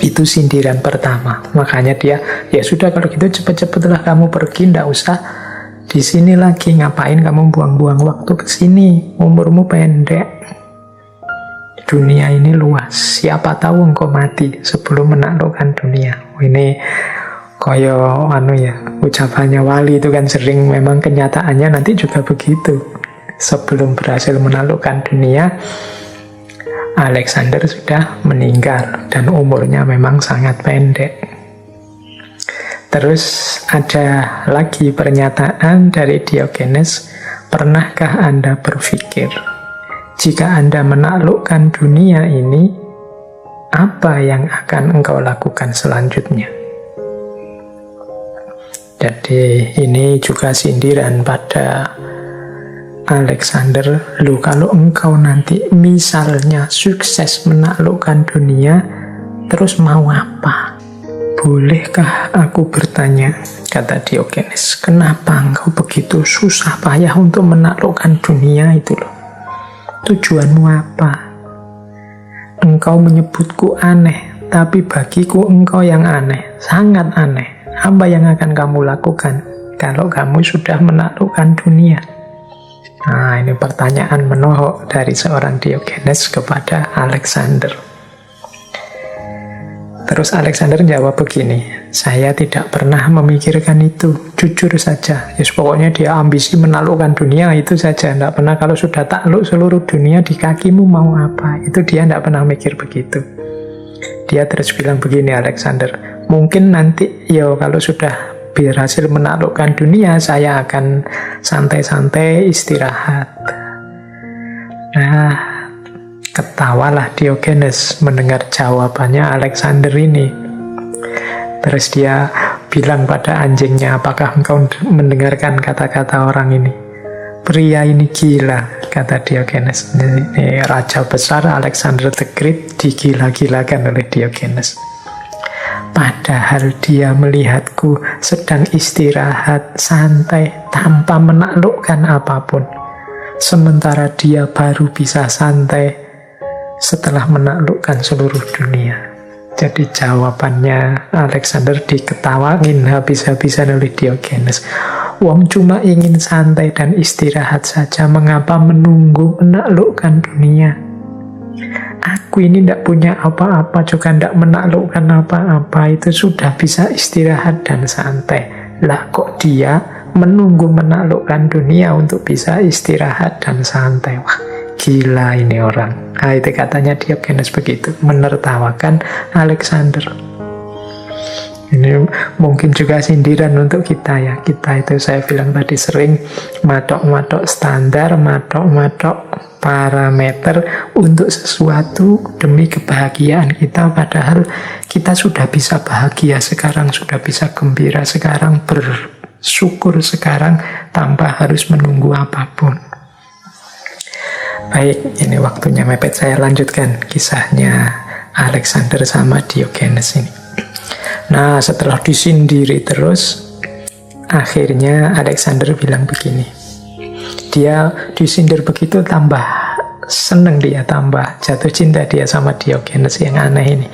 Itu sindiran pertama. Makanya dia, ya sudah kalau gitu cepet-cepetlah kamu pergi, tidak usah di sini lagi. Ngapain kamu buang-buang waktu ke sini? Umurmu pendek. Dunia ini luas. Siapa tahu engkau mati sebelum menaklukkan dunia. Ini koyo ucapannya wali itu kan sering, memang kenyataannya nanti juga begitu. Sebelum berhasil menaklukkan dunia, Alexander sudah meninggal dan umurnya memang sangat pendek. Terus ada lagi pernyataan dari Diogenes, pernahkah Anda berpikir, jika Anda menaklukkan dunia ini, apa yang akan engkau lakukan selanjutnya? Jadi ini juga sindiran pada Alexander. Lu kalau engkau nanti misalnya sukses menaklukkan dunia, terus mau apa? Bolehkah aku bertanya, kata Diogenes, kenapa engkau begitu susah payah untuk menaklukkan dunia itu loh? Tujuanmu apa? Engkau menyebutku aneh, tapi bagiku engkau yang aneh, sangat aneh. Apa yang akan kamu lakukan kalau kamu sudah menaklukkan dunia? Nah, ini pertanyaan menohok dari seorang Diogenes kepada Alexander. Terus Alexander jawab begini, saya tidak pernah memikirkan itu, jujur saja. Yes, pokoknya dia ambisi menaklukkan dunia itu saja. Tidak pernah kalau sudah takluk seluruh dunia di kakimu mau apa. Itu dia tidak pernah mikir begitu. Dia terus bilang begini Alexander, mungkin nanti kalau sudah berhasil menaklukkan dunia, saya akan santai-santai istirahat. Nah, ketawalah Diogenes mendengar jawabannya Alexander ini. Terus dia bilang pada anjingnya, apakah engkau mendengarkan kata-kata orang ini? Pria ini gila, kata Diogenes. Ini raja besar Alexander the Great digila-gilakan oleh Diogenes. Padahal dia melihatku sedang istirahat, santai, tanpa menaklukkan apapun. Sementara dia baru bisa santai setelah menaklukkan seluruh dunia. Jadi jawabannya Alexander diketawangin habis-habisan oleh Diogenes. Wong cuma ingin santai dan istirahat saja, mengapa menunggu menaklukkan dunia? Aku ini tidak punya apa-apa, juga tidak menaklukkan apa-apa, itu sudah bisa istirahat dan santai. Lah kok dia menunggu menaklukkan dunia untuk bisa istirahat dan santai? Wah, gila ini orang. Nah, itu katanya Diogenes begitu, menertawakan Alexander. Ini mungkin juga sindiran untuk kita ya. Kita itu saya bilang tadi sering matok-matok standar, matok-matok parameter untuk sesuatu demi kebahagiaan kita. Padahal kita sudah bisa bahagia sekarang, sudah bisa gembira sekarang, bersyukur sekarang tanpa harus menunggu apapun. Baik, ini waktunya mepet, saya lanjutkan kisahnya Alexander sama Diogenes ini. Nah, setelah disindiri terus, akhirnya Alexander bilang begini. Dia disindir begitu, tambah seneng dia, tambah jatuh cinta dia sama Diogenes yang aneh ini.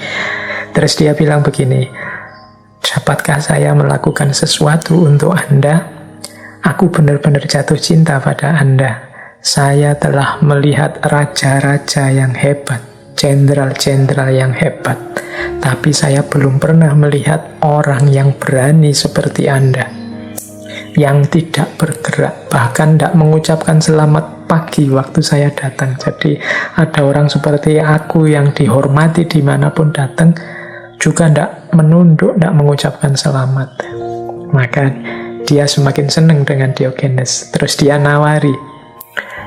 Terus dia bilang begini, dapatkah saya melakukan sesuatu untuk Anda? Aku benar-benar jatuh cinta pada Anda. Saya telah melihat raja-raja yang hebat, jenderal-jenderal yang hebat. Tapi saya belum pernah melihat orang yang berani seperti Anda, yang tidak bergerak, bahkan tidak mengucapkan selamat pagi waktu saya datang. Jadi ada orang seperti aku yang dihormati dimanapun datang, juga tidak menunduk, tidak mengucapkan selamat. Maka dia semakin senang dengan Diogenes. Terus dia nawari,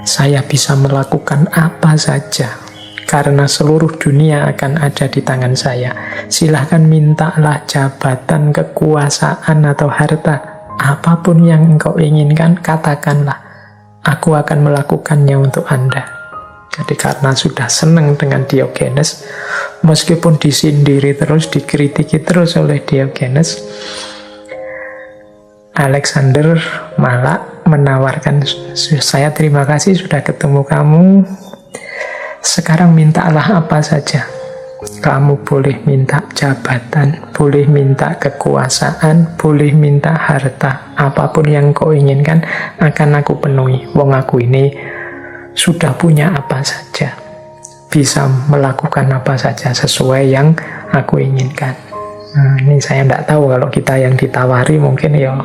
saya bisa melakukan apa saja karena seluruh dunia akan ada di tangan saya. Silahkan mintalah jabatan, kekuasaan, atau harta. Apapun yang engkau inginkan, katakanlah. Aku akan melakukannya untuk Anda. Jadi karena sudah senang dengan Diogenes, meskipun disindiri terus, dikritiki terus oleh Diogenes, Alexander malah menawarkan, saya terima kasih sudah ketemu kamu, sekarang mintalah apa saja. Kamu boleh minta jabatan, boleh minta kekuasaan, boleh minta harta. Apapun yang kau inginkan akan aku penuhi. Wong aku ini sudah punya apa saja, bisa melakukan apa saja sesuai yang aku inginkan. Nah, ini saya tidak tahu kalau kita yang ditawari mungkin ya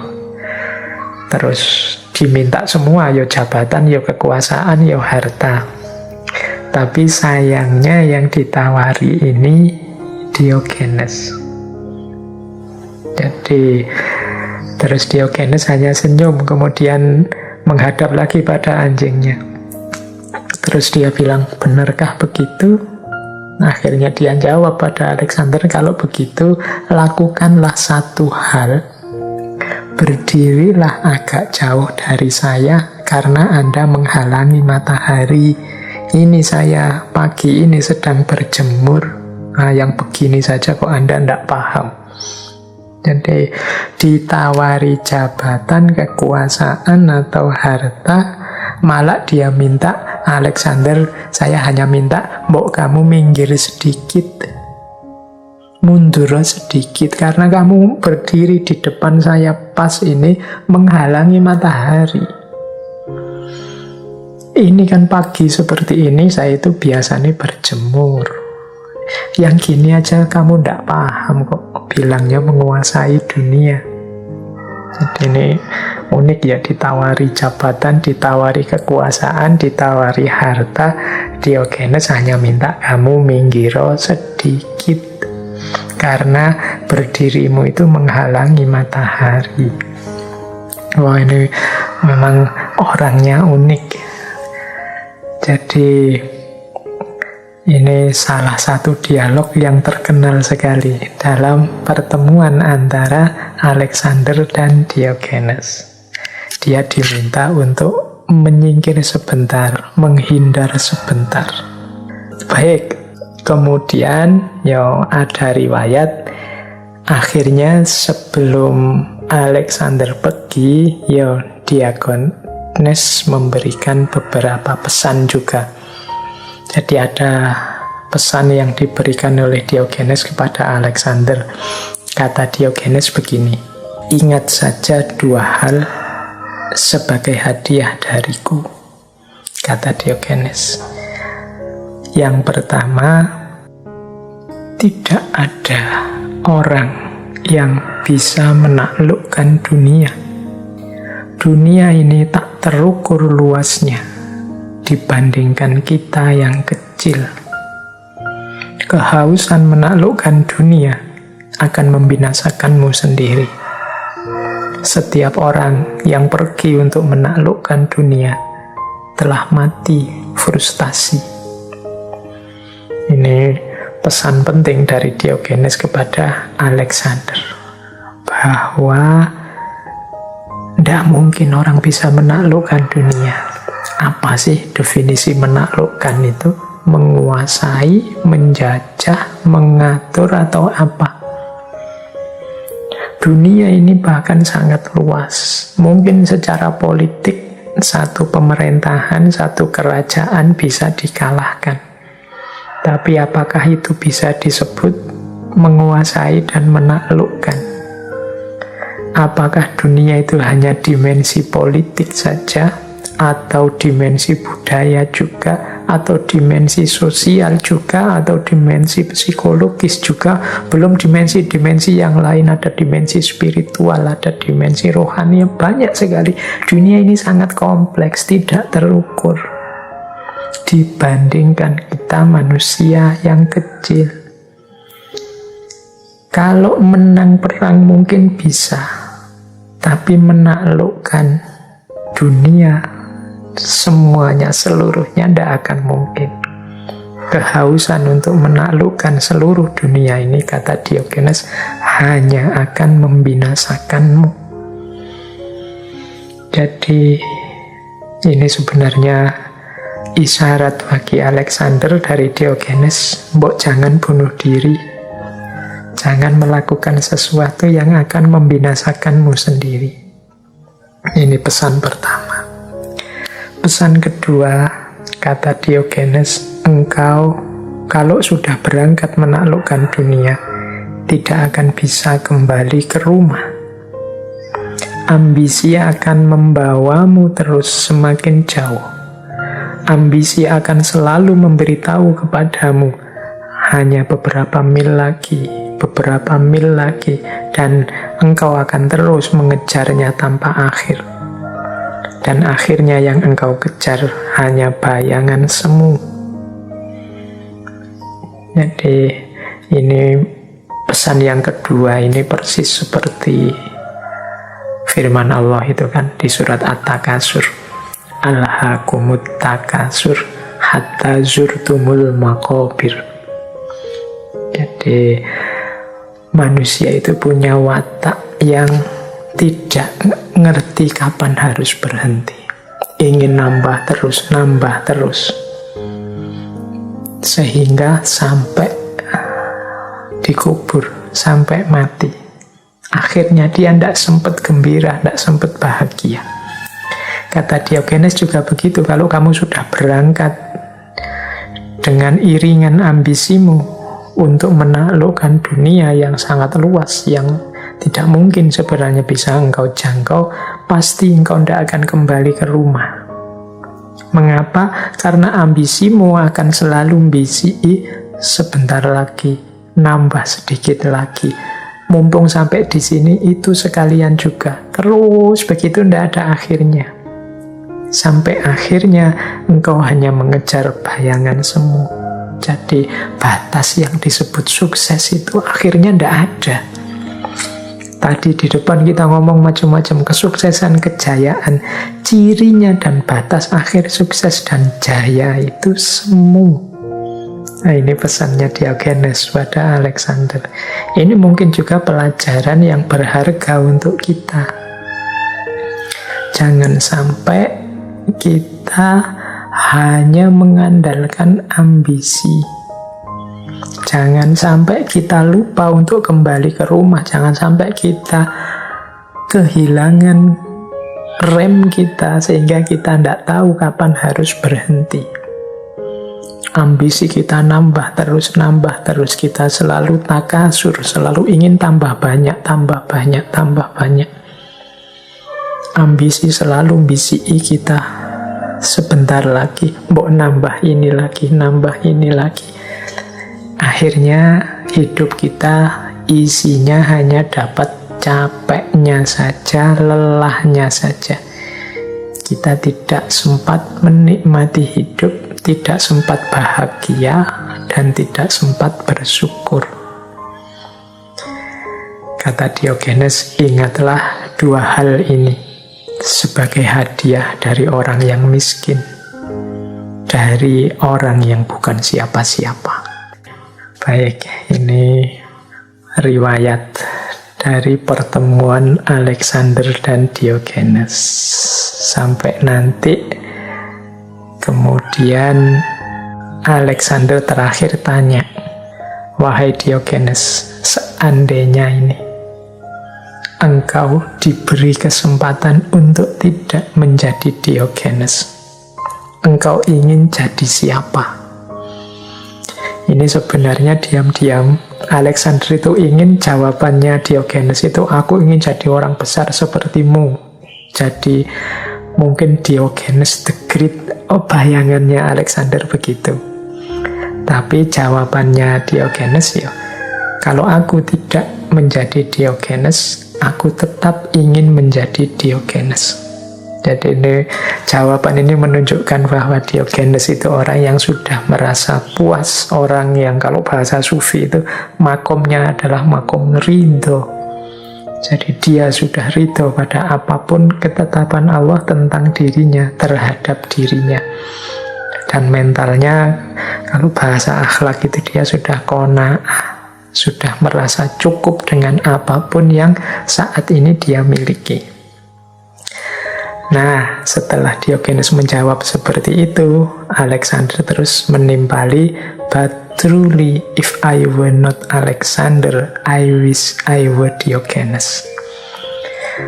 terus diminta semua, ya jabatan, ya kekuasaan, ya harta. Tapi sayangnya yang ditawari ini Diogenes. Jadi terus Diogenes hanya senyum, kemudian menghadap lagi pada anjingnya. Terus dia bilang, benarkah begitu? Akhirnya dia jawab pada Alexander, kalau begitu lakukanlah satu hal. Berdirilah agak jauh dari saya karena Anda menghalangi matahari. Ini saya pagi ini sedang berjemur. Nah, yang begini saja kok Anda tidak paham. Jadi ditawari jabatan, kekuasaan, atau harta, malah dia minta, Alexander, saya hanya minta mbok kamu minggir sedikit, mundur sedikit, karena kamu berdiri di depan saya pas ini menghalangi matahari. Ini kan pagi seperti ini, saya itu biasanya berjemur. Yang gini aja kamu ndak paham kok, bilangnya menguasai dunia. Jadi ini unik ya, ditawari jabatan, ditawari kekuasaan, ditawari harta. Diogenes hanya minta kamu minggiro sedikit, karena berdirimu itu menghalangi matahari. Wah, ini memang orangnya unik. Jadi ini salah satu dialog yang terkenal sekali dalam pertemuan antara Alexander dan Diogenes. Dia diminta untuk menyingkir sebentar, menghindar sebentar. Baik, kemudian ada riwayat akhirnya sebelum Alexander pergi, Diogenes memberikan beberapa pesan juga. Jadi ada pesan yang diberikan oleh Diogenes kepada Alexander. Kata Diogenes begini, ingat saja dua hal sebagai hadiah dariku, kata Diogenes. Yang pertama, tidak ada orang yang bisa menaklukkan dunia. Dunia ini tak terukur luasnya dibandingkan kita yang kecil. Kehausan menaklukkan dunia akan membinasakanmu sendiri. Setiap orang yang pergi untuk menaklukkan dunia telah mati frustasi. Ini pesan penting dari Diogenes kepada Alexander, bahwa tidak mungkin orang bisa menaklukkan dunia. Apa sih definisi menaklukkan itu? Menguasai, menjajah, mengatur, atau apa? Dunia ini bahkan sangat luas. Mungkin secara politik, satu pemerintahan, satu kerajaan bisa dikalahkan. Tapi apakah itu bisa disebut menguasai dan menaklukkan? Apakah dunia itu hanya dimensi politik saja, atau dimensi budaya juga, atau dimensi sosial juga, atau dimensi psikologis juga, belum dimensi-dimensi yang lain, ada dimensi spiritual, ada dimensi rohani, banyak sekali. Dunia ini sangat kompleks, tidak terukur dibandingkan kita manusia yang kecil. Kalau menang perang mungkin bisa, tapi menaklukkan dunia semuanya, seluruhnya tidak akan mungkin. Kehausan untuk menaklukkan seluruh dunia ini, kata Diogenes, hanya akan membinasakanmu. Jadi ini sebenarnya isyarat bagi Alexander dari Diogenes, mbok jangan bunuh diri, jangan melakukan sesuatu yang akan membinasakanmu sendiri. Ini pesan pertama. Pesan kedua, kata Diogenes, engkau kalau sudah berangkat menaklukkan dunia, tidak akan bisa kembali ke rumah. Ambisi akan membawamu terus semakin jauh. Ambisi akan selalu memberitahu kepadamu, hanya beberapa mil lagi, dan engkau akan terus mengejarnya tanpa akhir. Dan akhirnya yang engkau kejar hanya bayangan semu. Jadi ini pesan yang kedua, ini persis seperti firman Allah itu kan di surat At-Takasur. Alhaakumut takasur hatta zurtumul maqabir. Jadi manusia itu punya watak yang tidak ngerti kapan harus berhenti. Ingin nambah terus. Sehingga sampai dikubur, sampai mati. Akhirnya dia tidak sempat gembira, tidak sempat bahagia. Kata Diogenes juga begitu, kalau kamu sudah berangkat dengan iringan ambisimu untuk menaklukkan dunia yang sangat luas, yang tidak mungkin sebenarnya bisa engkau jangkau, pasti engkau tidak akan kembali ke rumah. Mengapa? Karena ambisimu akan selalu ambisi sebentar lagi, nambah sedikit lagi. Mumpung sampai di sini, itu sekalian juga. Terus begitu, tidak ada akhirnya. Sampai akhirnya engkau hanya mengejar bayangan semu. Jadi batas yang disebut sukses itu akhirnya tidak ada. Tadi di depan kita ngomong macam-macam kesuksesan, kejayaan, cirinya dan batas akhir sukses dan jaya itu semu. Nah, ini pesannya Diogenes pada Alexander. Ini mungkin juga pelajaran yang berharga untuk kita. Jangan sampai kita hanya mengandalkan ambisi. Jangan sampai kita lupa untuk kembali ke rumah. Jangan sampai kita kehilangan rem kita sehingga kita tidak tahu kapan harus berhenti. Ambisi kita nambah terus. Kita selalu takasur, selalu ingin tambah banyak. Ambisi selalu bisi kita. Sebentar lagi, mbok nambah ini lagi. Akhirnya hidup kita isinya hanya dapat capeknya saja, lelahnya saja. Kita tidak sempat menikmati hidup, tidak sempat bahagia, dan tidak sempat bersyukur. Kata Diogenes, ingatlah dua hal ini sebagai hadiah dari orang yang miskin, dari orang yang bukan siapa-siapa. Baik, ini riwayat dari pertemuan Alexander dan Diogenes. Sampai nanti, kemudian Alexander terakhir tanya, wahai Diogenes, seandainya ini engkau diberi kesempatan untuk tidak menjadi Diogenes, engkau ingin jadi siapa? Ini sebenarnya diam-diam Alexander itu ingin jawabannya Diogenes itu, aku ingin jadi orang besar sepertimu, jadi Mungkin Diogenes the Great, bayangannya Alexander begitu. Tapi jawabannya Diogenes ya, kalau aku tidak menjadi Diogenes, aku tetap ingin menjadi Diogenes. Jadi jawaban ini menunjukkan bahwa Diogenes itu orang yang sudah merasa puas, orang yang kalau bahasa sufi itu makomnya adalah makom ridho. Jadi dia sudah ridho pada apapun ketetapan Allah tentang dirinya, terhadap dirinya. Dan mentalnya, kalau bahasa akhlak itu dia sudah qanaah, sudah merasa cukup dengan apapun yang saat ini dia miliki. Nah, setelah Diogenes menjawab seperti itu, Alexander terus menimpali, "But truly, if I were not Alexander, I wish I were Diogenes."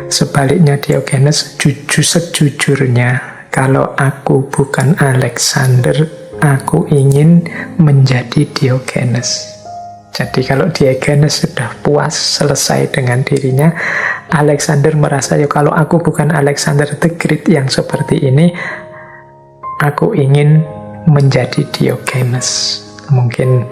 Sebaliknya Diogenes, sejujurnya, kalau aku bukan Alexander, aku ingin menjadi Diogenes. Jadi kalau Diogenes sudah puas, selesai dengan dirinya, Alexander merasa, ya kalau aku bukan Alexander the Great yang seperti ini, aku ingin menjadi Diogenes. Mungkin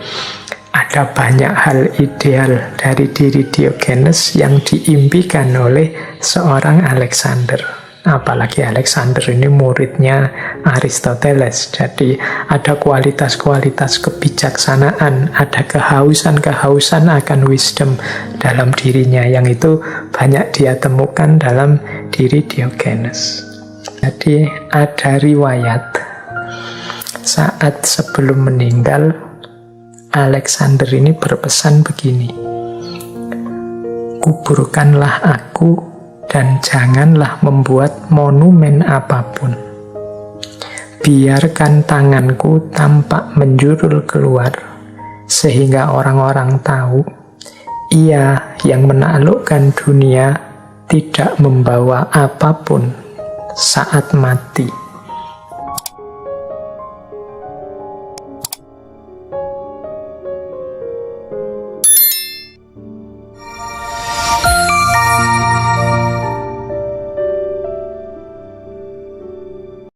ada banyak hal ideal dari diri Diogenes yang diimpikan oleh seorang Alexander. Apalagi Alexander ini muridnya Aristoteles. Jadi ada kualitas-kualitas kebijaksanaan, ada kehausan-kehausan akan wisdom dalam dirinya, yang itu banyak dia temukan dalam diri Diogenes. Jadi ada riwayat saat sebelum meninggal, Alexander ini berpesan begini, "Kuburkanlah aku dan janganlah membuat monumen apapun. Biarkan tanganku tampak menjulur keluar, sehingga orang-orang tahu ia yang menaklukkan dunia tidak membawa apapun saat mati."